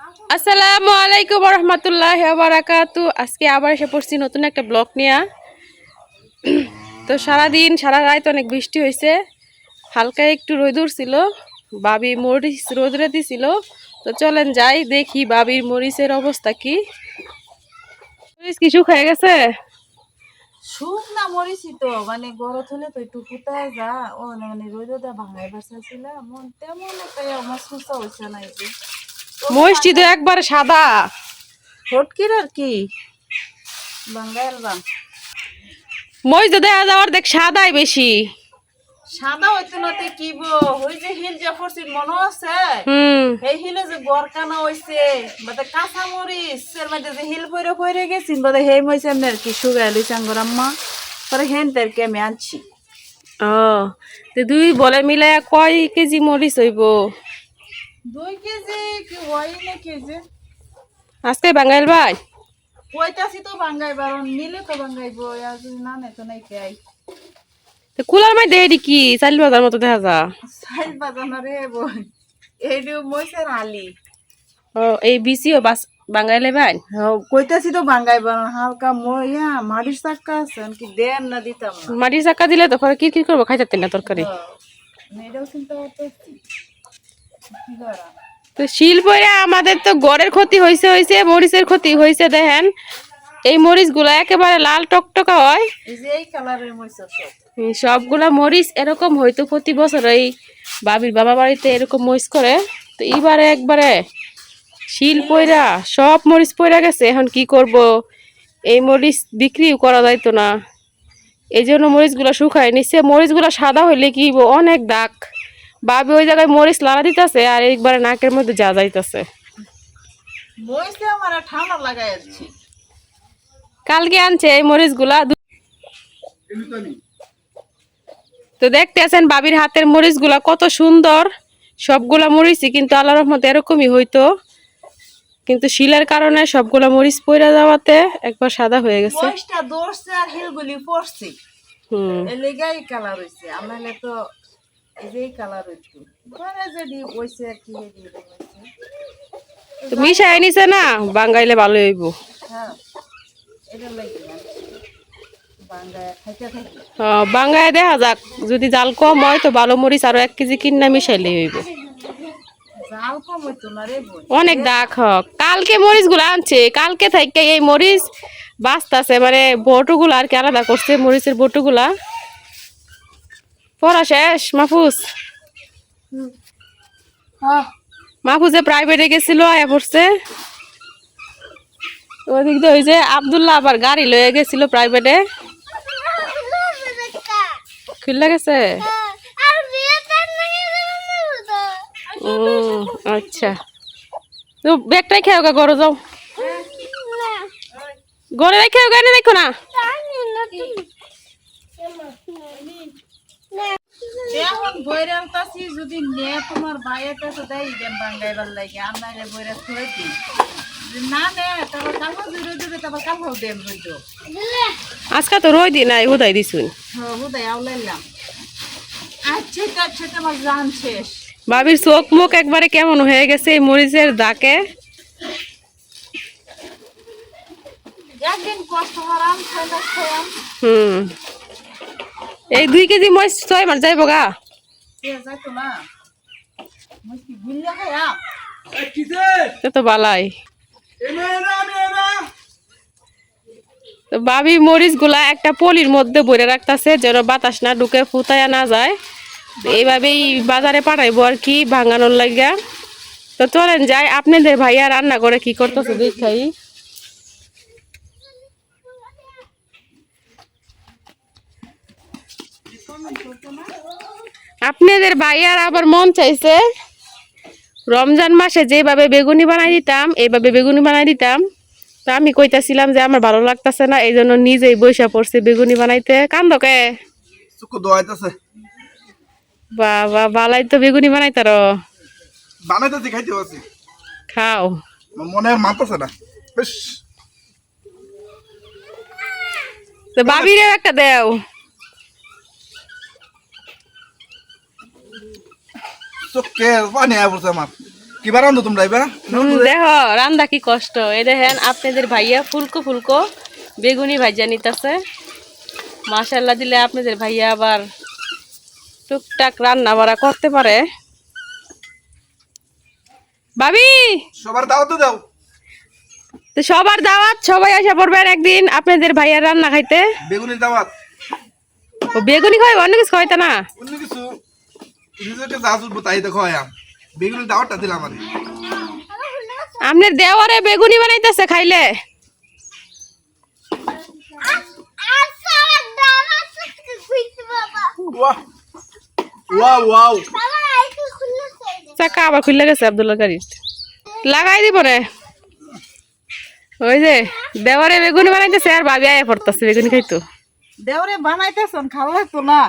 আসসালামু আলাইকুম রহমতুল্লাহি ওয়া বারাকাতু। আজকে আবার এসে পড়ছি নতুন একটা ব্লগ নিয়ে। তো সারাদিন সারা রাত অনেক বৃষ্টি হয়েছে, হালকা একটু রোদ ছিল। বাবি মরিচ রোদরে দিছিল। তো চলেন যাই দেখি বাবির মরিচের অবস্থা কি। মরিচ কি শুকিয়ে গেছে? শুকনা মরিচি তো মানে গরত হলে তো একটু ফুটায় যা ও মানে রোদটা ভাঙাই বাসাছিল মন তেমন একটা আমার সুসা হয়েছে না এই যে মরিচটি তো একবারে সাদা। ফটকির আর কি বাঙ্গাইল বাং মরিচ তো দেখা যাওয়ার দেখ সাদাই বেশি। সাদা হইতো না তে কি বো ওই যে হিল যে ফরসির মনে আছে হুম। এই হিলে যে গরকানা হইছে বাদে কাঁচা মরিচ এর মধ্যে যে হিল পরে পরে গেছিন বাদে হেই মইছে এমনি আর কি সুগাই লইছে আঙ্গর আম্মা পরে হেন তারকে আমি আনছি। ও তো দুই বলে মিলাইয়া কয় কেজি মরিচ হইব? 2 কেজি কি হয় না কেজি আজকে বাঙাইল ভাই কইতাছি তো বাঙ্গাই বারণ নিলে তো বাঙ্গাইবো আর যদি না নেই তো নাই খাই তো কুলার মাই দেই কি চাল বাজার মতো দেখা যা। সাইল বাজানো রে বই এইডু মইছের আলি ও এই বিসিও বাস বাঙাইলে ভাই। কইতাছি তো বাঙ্গাই বারণ হালকা মইয়া মাটির চাক্কা আছে কি দেন না দিতাম না মাটির চাক্কা দিলে তো পরে কিরকির করবো, খাইতে না তরকারি। এটাও চিন্তা করতেছি কি করা তো শিল পইরা আমাদের তো গড়ের ক্ষতি হয়েছে হয়েছে মরিচের ক্ষতি হয়েছে। দেখেন এই মরিচ গুলা একেবারে লাল টকটকা হয়। এই যে এই কালারের মইছ সব সবগুলা মরিচ এরকম হয়তো প্রতি বছর এই বাবির বাবা বাড়িতে এরকম মরিচ করে। তো এইবারে একবারে শিল পইরা সব মরিচ পইরা গেছে। এখন কি করব, এই মরিচ বিক্রিও করা যাইতো না, এই জন্য মরিচগুলা শুকায় নিচ্ছে। মরিচগুলা সাদা হইলে কি হইবো, অনেক দাগ। বাবি ওই জায়গায় মরিচ লাড়া দিতেছে আর একবারে নাকের মধ্যে যা যাইতেছে। মইছে আমার ঠান্ডা লাগাই যাচ্ছে কালকে আনছে এই মরিচগুলা। তো দেখতে আছেন বাবির হাতের মরিচগুলা কত সুন্দর। সবগুলা মরিচই কিন্তু আল্লাহর রহমতে এরকমই হইতো, কিন্তু শিলের কারণে সবগুলা মরিচ পইরা যাওয়াতে একবার সাদা হয়ে গেছে। মইছটা দৌড়ছে আর হিলগুলি পড়ছে এই লেগাই কালার হইছে আমলে তো এই যে কালার হইতো ঘরে যদি হইছে আর কি এই তো মিশাই নিছে না, বাঙ্গাইলে ভালো হইব। হ্যাঁ এটা লাগি না বাঙ্গায় খাইতে থাকি বাঙ্গায় দেখা যাক, যদি জাল কম হয় তো ভালো মরিচ আরো 1 কেজি কিনা মিশাইলে হইব। জাল কম হইতো না রে বই অনেক দাগ হোক। কালকে মরিচ গুলা আনছে, কালকে থেকে এই মরিচ বাঁচতেছে, মানে বটুগুলা আর কি আলাদা করছে মরিচের বটুগুলা। পড়া শেষ মাহফুজ? হ্যাঁ মাহফুজে প্রাইভেটে গেছিল, আয়া পড়ছে। ওদিক দিয়ে ওই যে আব্দুল্লাহ আবার গাড়ি লয়ে গেছিল প্রাইভেটে, খুললা গেছে। আচ্ছা, তো ব্যাগটাই খেয়ে গা, ঘরে যাও। ঘরে রেখে গাড়ি দেখো না। এখন বইরে আনতাছি যদি নে তোমার ভাইয়ের কাছে দেই দেন বাঙ্গাইবার লাগে আপনারে বইরে থই দিই না নে তারপর কালকে জুড়ে জুড়ে তারপর কালকে দেন হইতো আজকে তো রই দি নাই, হুদাই দিছুন। হ্যাঁ হুদাই আউলাইলাম আচ্ছা আমার জান শেষ বাবির চোখ মুখ একবারে কেমন হয়ে গেছে এই মরিচের দাকে। একদিন কষ্ট হারাম খাইলাম এই 2 কেজি মরিচ 6 মাস যাইব গা। যাইতো না মুস্কি ভিল্লা খায়া তো বালাই। তো বাবি মরিচ গুলা একটা পলির মধ্যে ভরে রাখতেছে যেন বাতাস না ঢুকে, ফুটায়া না যায়। এইভাবেই বাজারে পাঠাইবো আর কি ভাঙানোর লাগিয়া। তো চলেন যাই, আপনাদের ভাইয়া রান্না করে কি করতেছে দেখাই। আপনাদের ভাইয়ার আবার মন চাইছে রমজান মাসে যেভাবে বেগুনি বানাই দিতাম এইভাবে বেগুনি বানাই দিতাম। তো আমি কইতাছিলাম যে আমার ভালো লাগতেছে না, এই জন্য নিজেই বইসা পড়ছে বেগুনি বানাইতে। কান্দকে বাবা বালাই তো বেগুনি বানাইতার বানাইতেছি খাইতে আছি খাও। মনে আর মানতেছে না বেশ তো বাবিরেও একটা দেও। চোখে পানি আয় পড়ছে আমার কি বারান্দো তোমরা এবার দেখো রান্দা কি কষ্ট। এই দেখেন আপনাদের ভাইয়া ফুলকো ফুলকো বেগুনি ভাজা নিতেছে। মাশাআল্লাহ দিলে আপনাদের ভাইয়া আবার টুকটাক রান্না বাড়া করতে পারে। ভাবি সবার দাওয়াত দাও। তো সবার দাওয়াত, সবাই আসা পড়বেন একদিন আপনাদের ভাইয়ার রান্না খাইতে। বেগুনের দাওয়াত। ও বেগুনি খাই অন্য কিছু খাইতে না? অন্য কিছু রিজোর্টে যা চলবো তাই দেখো আয়া বেগুনের দাওয়াতটা দিলাম আমি। আপনার দেওয়ারে বেগুনি বানাইতেছে খাইলে। ওয়াও ওয়াও ওয়াও চাকা আবার খুলে গেছে আব্দুল্লাহ গাড়ি লাগাই দিব রে। ওই যে দেওয়ারে বেগুনি বানাইতেছে আর ভাবি আয়া পড়তেছে বেগুনি খাইতো। দেওরে বানাইতেছেন খাওয়া লাগতো না?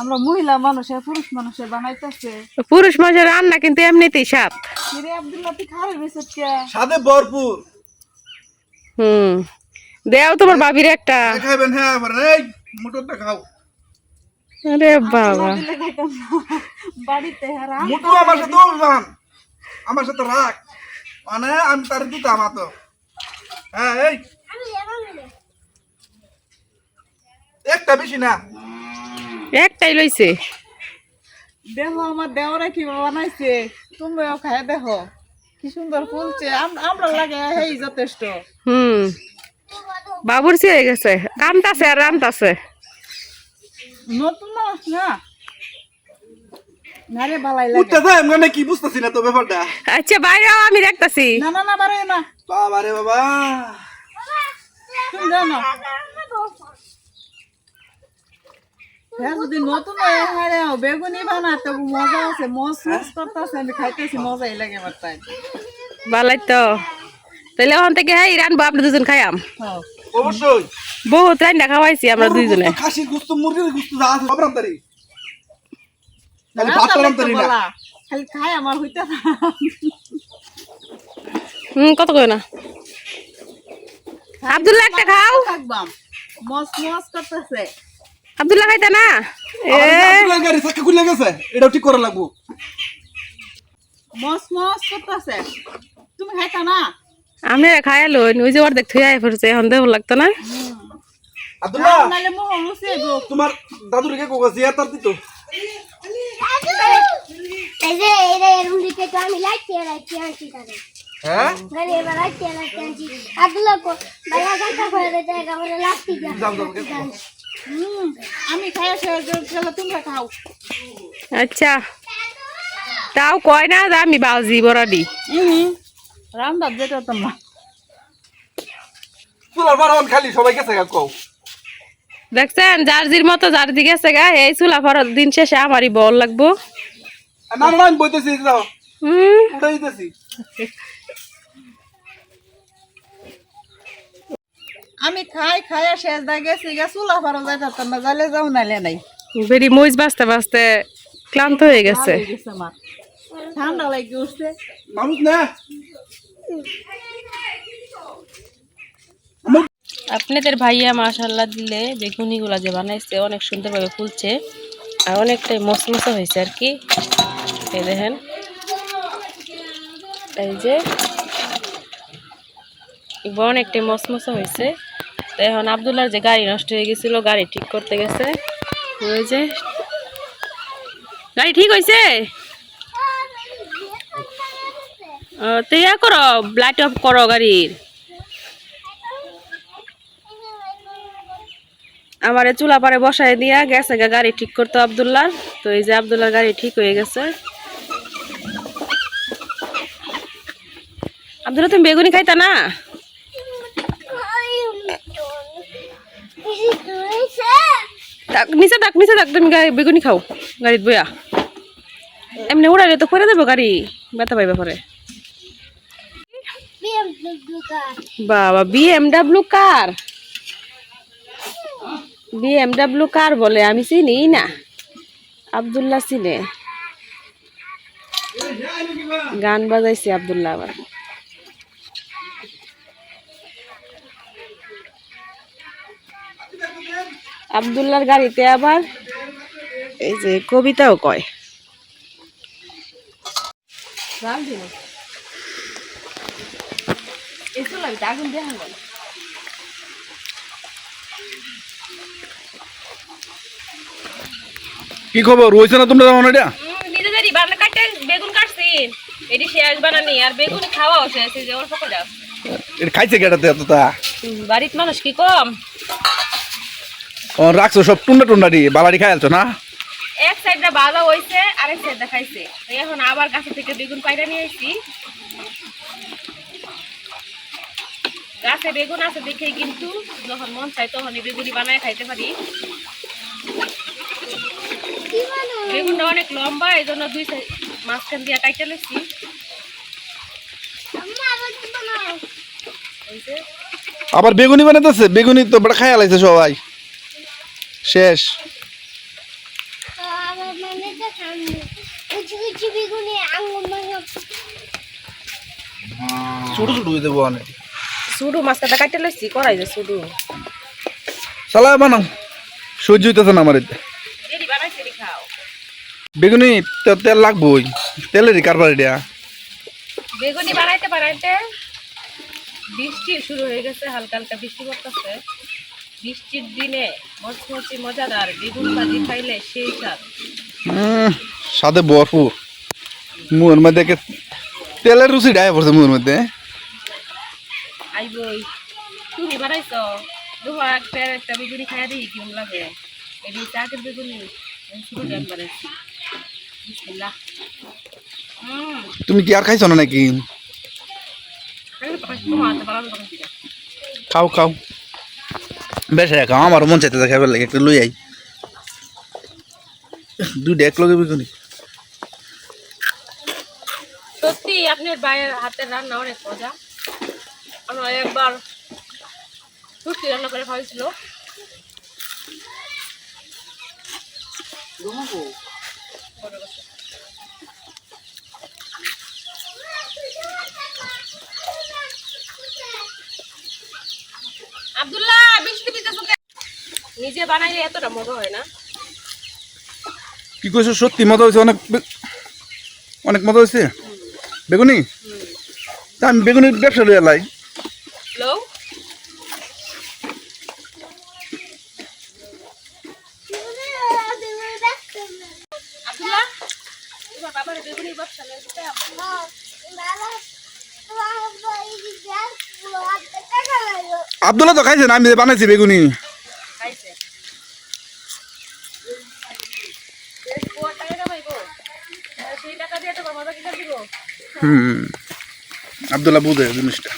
আমরা মহিলা মানুষে পুরুষ মানুষে বানাইতেছে। পুরুষ মানুষের রান্না কিন্তু এমনিতেই স্বাদ। কিরে আব্দুল্লাহ তুই খাওয়ার বেসত কে? সাথে ভরপুর। দেও তোমার ভাবির একটা। খাইবেন হ্যাঁ এই মোটরটা খাও। আরে বাবা দিলে খাইতাম না। বাড়িতে হারাম মোটু আমার সাথে অভিমান, আমার সাথে রাখ মানে আমি তার দিতাম তো। হ্যাঁ এই একটা বেশি না, একটাই লইছে। দেখো আমার দেওরে কি বানাইছে, তুমিও খায় দেখো কি সুন্দর ফুলছে। আমরা লাগে এই যথেষ্ট। বাবুর সে হয়ে গেছে, কামতাছে আর রামতাছে। নতুন মানুষ না নারে বালাই লাগে। উঠতে যায় মানে কি বুঝতেছি না তো ব্যাপারটা। আচ্ছা বাইরে আমি দেখতাছি। না না না বারে না বাবা রে বাবা, তুমি জানো হ্যাঁ যদি নতুন হ্যাঁ বেগুনি বানাতে মজা আছে, মস মস করতেছে, আমি খাইতেছি মজাই লাগে আমার তাই। ভালাই তো তাহলে ওখান থেকে হ্যাঁ রানবো, আপনি দুজন খাইয়াম। অবশ্যই বহুত রান্না খাওয়াইছি আমরা দুইজনে। খাসির গুস্ত মুরগির গুস্ত যা আছে সব রান্তারি, খালি ভাতটা রান্তারি না। খালি খাই আমার হইতে না। কত কই না আব্দুল্লাহ একটা খাও। থাকবাম মস মস করতেছে। আব্দুল্লাহ খাইতা না? গাড়ি চাকা খুলে গেছে, এটাও ঠিক করা লাগবো। মস মস করতেছে, তুমি খাইতা না? আমি খাইলো ওই যে অর্ধেক থুই আয় পড়ছে, এখন দেব লাগতো না। আব্দুল্লাহ নালে মোহ রুসে গো। তোমার দাদুর কে কোকা জিয়া তার দিত। এই যে এর উলিকে তো আমি লাইতে আনছি তারে। হ্যাঁ গাড়ি এবার লাইতে আনছি। আব্দুল্লাহ কো ভাইয়া গাটা করে দেয় গাবরে লাস্তি দিয়া। আমি খাইয়া শেষ গেল, তোমরা খাও। আচ্ছা তাও কয় না যে আমি বাজি বড়াডি। রান্না যেটা তোমরা চুলার বারণ খালি সবাই গেছে গা কও। দেখছেন জার্জির মতো জার্জি গেছে গা, এই চুলা ফরার দিন শেষে আমারই বল লাগবো। না না আমি বইতেছি যাও, উঠাই দিতেছি। আমি খাইয়া শেষ দা গেছি গা, চুলা ফারো যাইতা তোমরা জালে যাও নালে নাই। বেরি মইজ বাঁচতে বাঁচতে ক্লান্ত হয়ে গেছে। ভালো গেছে আমার, ঠান্ডা লাগে উঠছে। মানুষ না আপনাদের ভাইয়া মাশাআল্লাহ দিলে বেগুনি গুলা যে বানাইছে অনেক সুন্দরভাবে ফুলছে আর অনেকটাই মসমসা হয়েছে আর কি। এই দেখেন এই যে অনেকটাই মসমসা হয়েছে। তো এখন আব্দুল্লাহর যে গাড়ি নষ্ট হয়ে গেছিল, গাড়ি ঠিক করতে গেছে। ওই যে গাড়ি ঠিক হয়েছে, তো ইয়া করো, লাইট অফ করো গাড়ির। আমার চুলা পারে বসায় দিয়া গেছে গাড়ি ঠিক করতো আব্দুল্লাহ। তো এই যে আব্দুল্লাহর গাড়ি ঠিক হয়ে গেছে। আব্দুল্লাহ তুমি বেগুনি খাইতা না? নিচে থাক তুমি বেগুনি খাও গাড়িত বইয়া। এমনি উড়াইলে তো করে দেবো গাড়ি, ব্যথা পাইবে পরে। বাবা বিএমডাব্লিউ কার, বিএমডাব্লিউ কার বলে আমি চিনি না, আব্দুল্লাহ চিনে। গান বাজাইছে আব্দুল্লাহ আবার। আব্দুল্লাহর গাড়িতে আবার এই যে কবিতাও কয়। এসো লাগবে আগুন দিয়ে হাঙ্গল কি খবর রয়েছে না তোমরা যেমন এটা নিজেদেরই বানা কাটতে বেগুন কাটছি এটি শেষ বানানি আর বেগুন খাওয়াও শেষ এই যে অল্প করে এটা খাইছে কেটাতে এতটা বাড়ির মানুষ কি কম রাখছো সব টুন্ডা টুন্ডা দিয়ে বালারি খাইলছো না এক সাইডটা ভালো হইছে আরেক সাইডটা খাইছে এখন আবার গাছ থেকে বেগুন পাইরা নিয়ে আসছি গাছে বেগুন আছে দেখে কিন্তু যখন মন চাই তখন বেগুনি বানায় খাইতে পারি বেগুনটা অনেক লম্বা এই জন্য দুই সাইড মাঝখান দিয়ে কাইটে লেছি আবার বেগুনি বানাইতেছে বেগুনি তো বড় খাইয়া লাইছে সবাই শেষ ছোট ছোট হয়ে দেবো অনেক সুডু মাছটা কাটতে লেছি করাই যে সুডু সালা বানাও সহ্য হইতেছে না আমার এতে এরি বানাইছে রে খাও বেগুনি তেল লাগবোই তেলেরই কারবার এটা বেগুনি বানাইতে বানাইতে বৃষ্টি শুরু হয়ে গেছে হালকা হালকা বৃষ্টি পড়তেছে বৃষ্টির দিনে মচমচি মজাদার বেগুন ভাজি খাইলে সেই স্বাদ সাথে ভরপুর মুয়ের মধ্যে তেলের রুচি ডায় পড়ছে মুয়ের মধ্যে আইবই তুমি বানাইছো দুহা একটা বেগুনি খাইয়া দিই কেমন লাগে এটি চাকের বেগুনি শুরু টাইম বানাইছি বিসমিল্লাহ তুমি কি আর খাইছো না নাকি খাও খাও বেশ খাও আমার মন চাইতে খাইবার লাগে একটা লই আই দুইটা এক লগে বেগুনি সত্যি আপনার ভাইয়ের হাতের রান্না অনেক মজা আমরা একবার সুষ্টি রান্না করে খাওয়াইছিল আব্দুল্লাহ বৃষ্টি পিতেছে নিজে বানাইলে এতটা মজা হয় না কি কইছো সত্যি মজা হয়েছে অনেক অনেক মজা হয়েছে বেগুনি তা আমি বেগুনির ব্যবসা লইয়া লাই হ্যালো আব্দুল্লাহ তোমার বাবার বেগুনির ব্যবসা লইয়া দিতে আব্দুল্লাহ তো খাইছে না আমি বানাইছি বেগুনি খাইছে সেই টাকা দিয়ে তো মজা কিনে দিব আব্দুল্লাহ বুঝে জিনিসটা